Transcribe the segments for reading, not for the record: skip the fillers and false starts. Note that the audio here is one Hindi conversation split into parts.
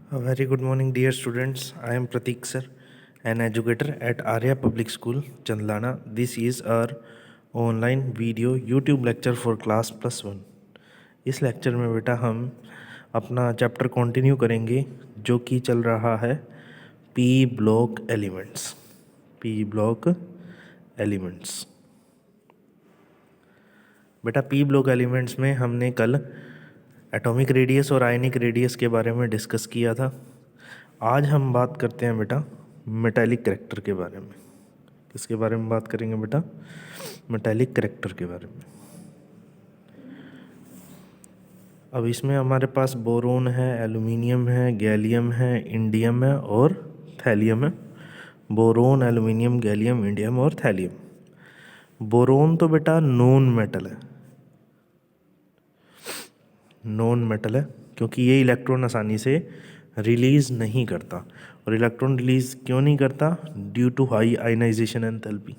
A very good morning, dear students. I am Pratik sir, an educator at Arya Public School, Chandlana. This is our online video YouTube lecture for class +1. इस लेक्चर में बेटा हम अपना चैप्टर कंटिन्यू करेंगे जो कि चल रहा है P block elements. P block elements बेटा पी ब्लॉक एलिमेंट्स में हमने कल एटॉमिक रेडियस और आयनिक रेडियस के बारे में डिस्कस किया था। आज हम बात करते हैं बेटा मेटालिक करैक्टर के बारे में। किसके बारे में बात करेंगे बेटा? मेटालिक करैक्टर के बारे में। अब इसमें हमारे पास बोरोन है, एल्युमिनियम है, गैलियम है, इंडियम है और थैलियम है। बोरोन, एल्युमिनियम, गैलियम, इंडियम और थैलियम। बोरोन तो बेटा नॉन मेटल है, नॉन मेटल है क्योंकि ये इलेक्ट्रॉन आसानी से रिलीज़ नहीं करता। और इलेक्ट्रॉन रिलीज़ क्यों नहीं करता? Due to high ionization enthalpy.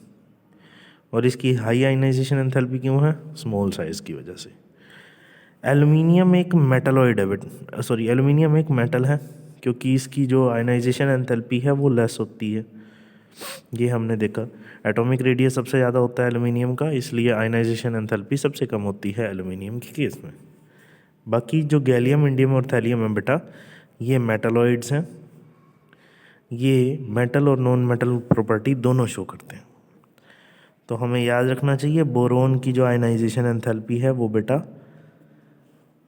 और इसकी हाई आयनाइजेशन एंथैल्पी क्यों है? स्मॉल साइज़ की वजह से। एल्युमिनियम एक मेटलॉइड है, एल्युमिनियम एक मेटल है क्योंकि इसकी जो आयनाइजेशन एंथैल्पी है वो लेस होती है। ये हमने देखा। एटॉमिक रेडियस सबसे ज़्यादा होता है एल्युमिनियम का, इसलिए आयनाइजेशन एंथैल्पी सबसे कम होती है एल्युमिनियम के केस में। बाकी जो गैलियम, इंडियम और थैलियम है बेटा, ये मेटलॉइड्स हैं। ये मेटल और नॉन मेटल प्रॉपर्टी दोनों शो करते हैं। तो हमें याद रखना चाहिए बोरोन की जो आयनाइजेशन एंथैल्पी है वो बेटा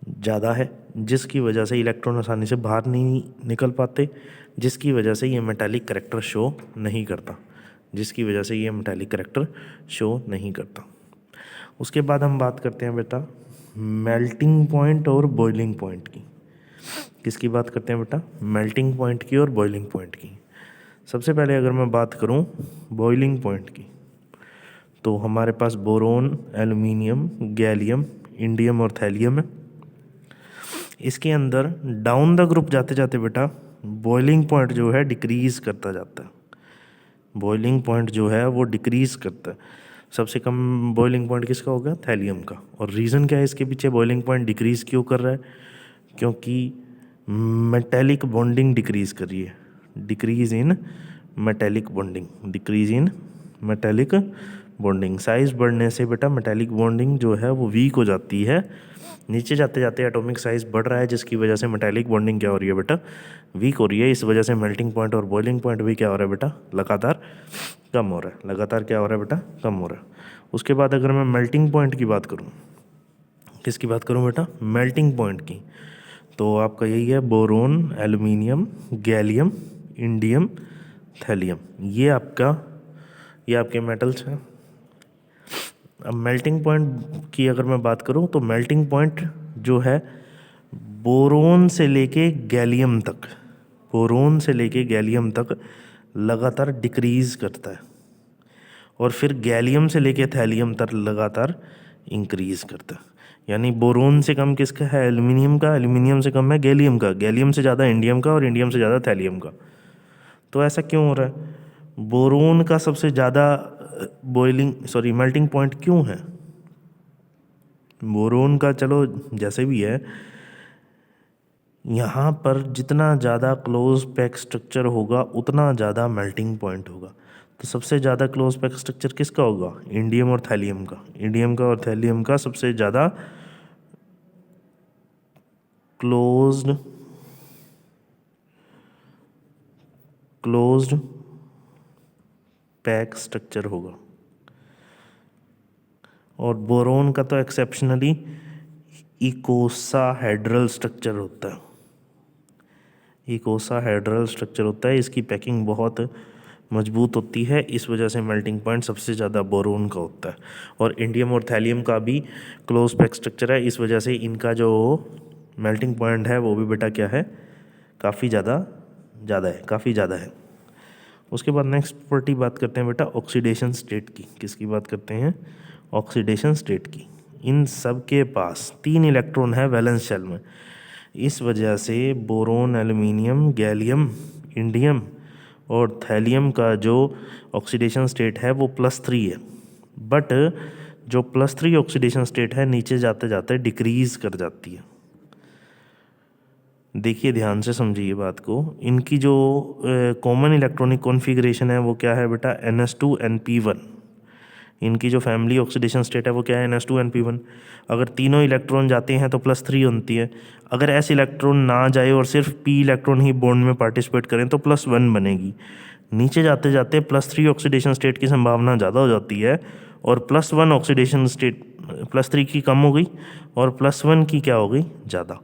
ज़्यादा है, जिसकी वजह से इलेक्ट्रॉन आसानी से बाहर नहीं निकल पाते, जिसकी वजह से ये मेटालिक करैक्टर शो नहीं करता, उसके बाद हम बात करते हैं बेटा मेल्टिंग पॉइंट और बॉइलिंग पॉइंट की। किसकी बात करते हैं बेटा? मेल्टिंग पॉइंट की और बॉइलिंग पॉइंट की। सबसे पहले अगर मैं बात करूं बॉइलिंग पॉइंट की, तो हमारे पास बोरोन, एल्युमिनियम, गैलियम, इंडियम और थैलियम है। इसके अंदर डाउन द ग्रुप जाते जाते बेटा बॉइलिंग पॉइंट जो है डिक्रीज करता जाता है। बॉइलिंग पॉइंट जो है वो डिक्रीज करता है। सबसे कम बॉइलिंग पॉइंट किसका होगा? थैलियम का। और रीज़न क्या है इसके पीछे बॉइलिंग पॉइंट डिक्रीज़ क्यों कर रहा है? क्योंकि मेटेलिक बॉन्डिंग डिक्रीज़ कर रही है। डिक्रीज़ इन मेटेलिक बॉन्डिंग। साइज़ बढ़ने से बेटा मेटेलिक बॉन्डिंग जो है वो वीक हो जाती है। नीचे जाते जाते एटॉमिक साइज़ बढ़ रहा है, जिसकी वजह से मेटेलिक बॉन्डिंग क्या हो रही है बेटा? वीक हो रही है। इस वजह से मेल्टिंग पॉइंट और बॉइलिंग पॉइंट भी क्या हो रहा है बेटा? लगातार कम हो रहा है। उसके बाद अगर मैं मेल्टिंग पॉइंट की बात करूं, किसकी बात करूं बेटा? मेल्टिंग पॉइंट की, तो आपका यही है boron, aluminium, gallium, indium, thallium. ये आपके मेटल्स हैं। अब मेल्टिंग पॉइंट की अगर मैं बात करूं तो मेल्टिंग पॉइंट जो है बोरोन से लेके गैलियम तक लगातार डिक्रीज़ करता है, और फिर गैलियम से लेके थैलियम तक लगातार इंक्रीज़ करता है। यानी बोरोन से कम किसका है? एल्युमिनियम का। एल्युमिनियम से कम है गैलियम का। गैलियम से ज़्यादा इंडियम का और इंडियम से ज़्यादा थैलियम का। तो ऐसा क्यों हो रहा है? बोरोन का सबसे ज़्यादा मेल्टिंग पॉइंट क्यों है? बोरोन का चलो जैसे भी है, यहाँ पर जितना ज़्यादा क्लोज पैक स्ट्रक्चर होगा उतना ज़्यादा मेल्टिंग पॉइंट होगा। तो सबसे ज़्यादा क्लोज पैक स्ट्रक्चर किसका होगा? इंडियम और थैलियम का। इंडियम का और थैलियम का सबसे ज़्यादा क्लोज्ड पैक स्ट्रक्चर होगा। और बोरोन का तो एक्सेप्शनली इकोसाहेड्रल स्ट्रक्चर होता है। इसकी पैकिंग बहुत मजबूत होती है, इस वजह से मेल्टिंग पॉइंट सबसे ज़्यादा बोरोन का होता है। और इंडियम और थैलियम का भी क्लोज पैक स्ट्रक्चर है, इस वजह से इनका जो मेल्टिंग पॉइंट है वो भी बेटा क्या है? काफ़ी ज़्यादा है। उसके बाद नेक्स्ट प्रॉपर्टी बात करते हैं बेटा ऑक्सीडेशन स्टेट की। किसकी बात करते हैं? ऑक्सीडेशन स्टेट की। इन सब के पास 3 इलेक्ट्रॉन है वैलेंस शेल में। इस वजह से बोरोन, एल्युमिनियम, गैलियम, इंडियम और थैलियम का जो ऑक्सीडेशन स्टेट है वो +3 है। बट जो +3 ऑक्सीडेशन स्टेट है नीचे जाते जाते डिक्रीज़ कर जाती है। देखिए ध्यान से समझिए बात को। इनकी जो कॉमन इलेक्ट्रॉनिक कॉन्फ़िगरेशन है वो क्या है बेटा, NS2 NP1। इनकी जो फैमिली ऑक्सीडेशन स्टेट है वो क्या है, NS2 NP1। अगर तीनों इलेक्ट्रॉन जाते हैं तो +3 होती है। अगर S इलेक्ट्रॉन ना जाए और सिर्फ P इलेक्ट्रॉन ही बॉन्ड में पार्टिसिपेट करें तो +1 बनेगी। नीचे जाते जाते +3 ऑक्सीडेशन स्टेट की संभावना ज़्यादा हो जाती है और +1 ऑक्सीडेशन स्टेट, +3 की कम हो गई और +1 की क्या हो गई, ज़्यादा।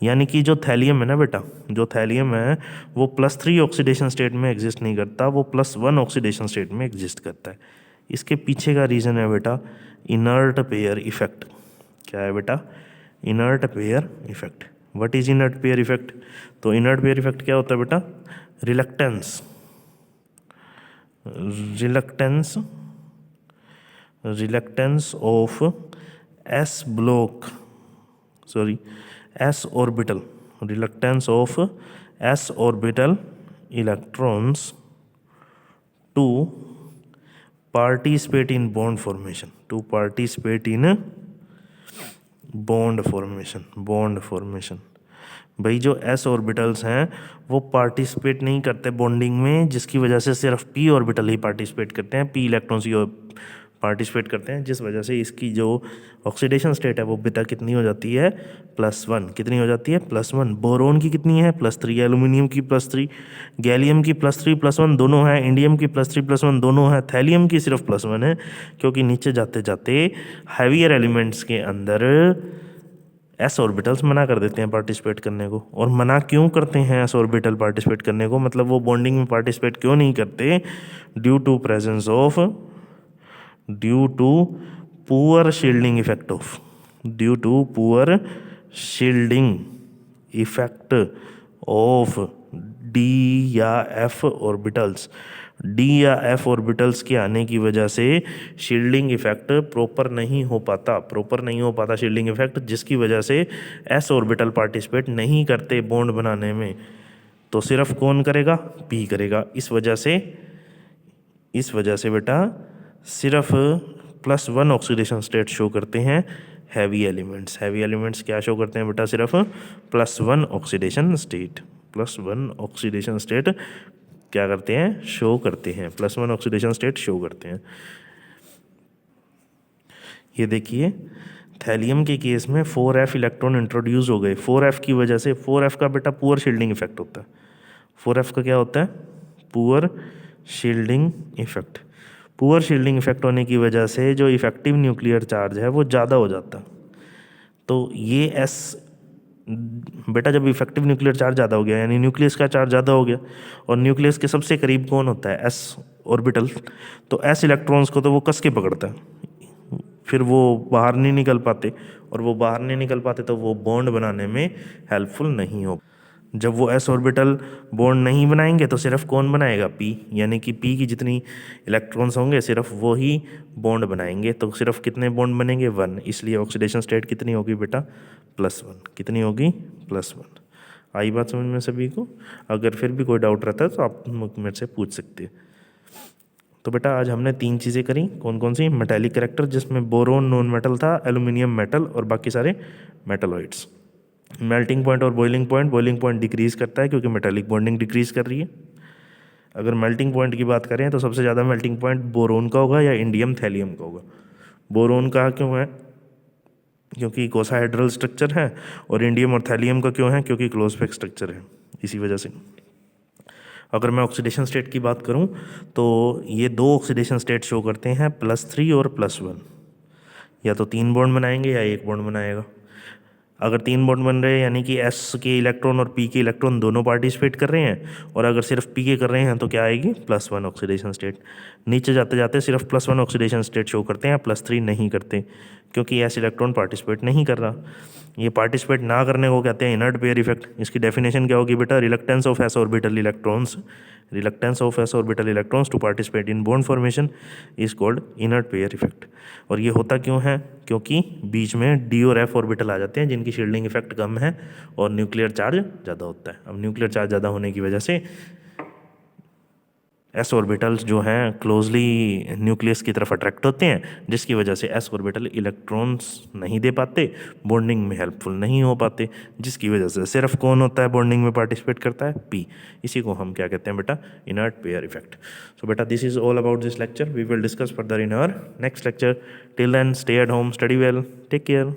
यानी कि जो थैलियम है ना बेटा, जो थैलियम है वो +3 ऑक्सीडेशन स्टेट में एग्जिस्ट नहीं करता, वो +1 ऑक्सीडेशन स्टेट में एग्जिस्ट करता है। इसके पीछे का रीज़न है बेटा इनर्ट पेयर इफेक्ट। क्या है बेटा, inert pair effect. What is inert pair effect? तो इनर्ट पेयर इफेक्ट क्या होता है बेटा, reluctance of s block, sorry s orbital, reluctance of s orbital electrons to participate in bond formation, to participate in bond formation. भाई जो s ऑर्बिटल्स हैं वो पार्टिसिपेट नहीं करते बॉन्डिंग में, जिसकी वजह से सिर्फ p ऑर्बिटल ही पार्टिसिपेट करते हैं, p इलेक्ट्रॉन्स ही पार्टिसिपेट करते हैं, जिस वजह से इसकी जो ऑक्सीडेशन स्टेट है वो बेटा कितनी हो जाती है, +1। कितनी हो जाती है, +1। बोरोन की कितनी है, +3। एल्यूमिनियम की +3, गैलियम की +3 +1 दोनों है, इंडियम की +3 +1 दोनों है, थैलियम की सिर्फ +1 है, क्योंकि नीचे जाते जाते हैवियर एलिमेंट्स के अंदर s ऑर्बिटल्स मना कर देते हैं पार्टिसिपेट करने को। और मना क्यों करते हैं s ऑर्बिटल पार्टिसिपेट करने को, मतलब वो बॉन्डिंग में पार्टिसिपेट क्यों नहीं करते, due to poor shielding effect of d या f ऑर्बिटल्स। d या f ऑर्बिटल्स के आने की वजह से शील्डिंग इफेक्ट प्रॉपर नहीं हो पाता शील्डिंग इफेक्ट, जिसकी वजह से s ऑर्बिटल पार्टिसिपेट नहीं करते बॉन्ड बनाने में। तो सिर्फ कौन करेगा, p करेगा। इस वजह से बेटा सिर्फ +1 ऑक्सीडेशन स्टेट शो करते हैं हैवी एलिमेंट्स क्या शो करते हैं बेटा, सिर्फ +1 ऑक्सीडेशन स्टेट क्या करते हैं, शो करते हैं, +1 ऑक्सीडेशन स्टेट शो करते हैं। ये देखिए थैलियम के केस में 4f इलेक्ट्रॉन इंट्रोड्यूस हो गए। 4f की वजह से, 4f का बेटा पुअर शील्डिंग इफेक्ट होता है। 4f का क्या होता है, poor shielding effect. Poor shielding effect होने की वजह से जो इफेक्टिव न्यूक्लियर चार्ज है वो ज़्यादा हो जाता है। तो ये s बेटा जब इफेक्टिव न्यूक्लियर चार्ज ज़्यादा हो गया, यानी न्यूक्लियस का चार्ज ज़्यादा हो गया, और न्यूक्लियस के सबसे करीब कौन होता है, s ऑर्बिटल। तो s इलेक्ट्रॉन्स को तो वो कस के पकड़ता है, फिर वो बाहर नहीं निकल पाते, और वो बाहर नहीं निकल पाते तो वो बॉन्ड बनाने में हेल्पफुल नहीं हो। जब वो s ऑर्बिटल बॉन्ड नहीं बनाएंगे तो सिर्फ कौन बनाएगा, p, यानी कि p की जितनी इलेक्ट्रॉन्स होंगे सिर्फ वो ही बॉन्ड बनाएंगे। तो सिर्फ कितने बॉन्ड बनेंगे, 1। इसलिए ऑक्सीडेशन स्टेट कितनी होगी बेटा, +1। कितनी होगी, +1। आई बात समझ में सभी को? अगर फिर भी कोई डाउट रहता है तो आप मेरे से पूछ सकते हैं। तो बेटा आज हमने 3 चीज़ें करी, कौन कौन सी, मेटेलिक कैरेक्टर जिसमें बोरोन नॉन मेटल था, एल्यूमिनियम मेटल और बाकी सारे मेटलॉइड्स। मेल्टिंग पॉइंट और बॉइलिंग पॉइंट डिक्रीज़ करता है क्योंकि मेटेलिक बॉन्डिंग डिक्रीज़ कर रही है। अगर मेल्टिंग पॉइंट की बात करें तो सबसे ज़्यादा मेल्टिंग पॉइंट बोरोन का होगा या इंडियम थैलियम का होगा। बोरोन का क्यों है, क्योंकि कोसाहेड्रल स्ट्रक्चर है, और इंडियम और थैलियम का क्यों है, क्योंकि क्लोज पैक स्ट्रक्चर है, इसी वजह से। अगर मैं ऑक्सीडेशन स्टेट की बात करूं तो ये 2 ऑक्सीडेशन स्टेट शो करते हैं, +3 और +1। या तो 3 बॉन्ड बनाएंगे या 1 बॉन्ड बनाएगा। अगर 3 बॉन्ड बन रहे हैं यानी कि s के इलेक्ट्रॉन और p के इलेक्ट्रॉन दोनों पार्टिसिपेट कर रहे हैं, और अगर सिर्फ p के कर रहे हैं तो क्या आएगी, +1 ऑक्सीडेशन स्टेट। नीचे जाते जाते सिर्फ +1 ऑक्सीडेशन स्टेट शो करते हैं, +3 नहीं करते, क्योंकि s इलेक्ट्रॉन पार्टिसिपेट नहीं कर रहा। ये पार्टिसिपेट ना करने को कहते हैं इनर्ट पेयर इफेक्ट। इसकी डेफिनेशन क्या होगी बेटा, reluctance of s orbital electrons to participate in bond formation is called inert pair effect. और ये होता क्यों है, क्योंकि बीच में d और f ऑर्बिटल आ जाते हैं जिनकी शील्डिंग इफेक्ट कम है और न्यूक्लियर चार्ज ज़्यादा होता है। अब न्यूक्लियर चार्ज ज़्यादा होने की वजह से एस ऑर्बिटल्स जो हैं क्लोजली न्यूक्लियस की तरफ अट्रैक्ट होते हैं, जिसकी वजह से एस ऑर्बिटल इलेक्ट्रॉन्स नहीं दे पाते, बॉन्डिंग में हेल्पफुल नहीं हो पाते, जिसकी वजह से सिर्फ कौन होता है बॉन्डिंग में पार्टिसिपेट करता है, पी। इसी को हम क्या कहते हैं बेटा, इनर्ट पेयर इफेक्ट। सो बेटा this is all about this lecture, we will discuss further in our next lecture. Till then stay at home, study well, take care.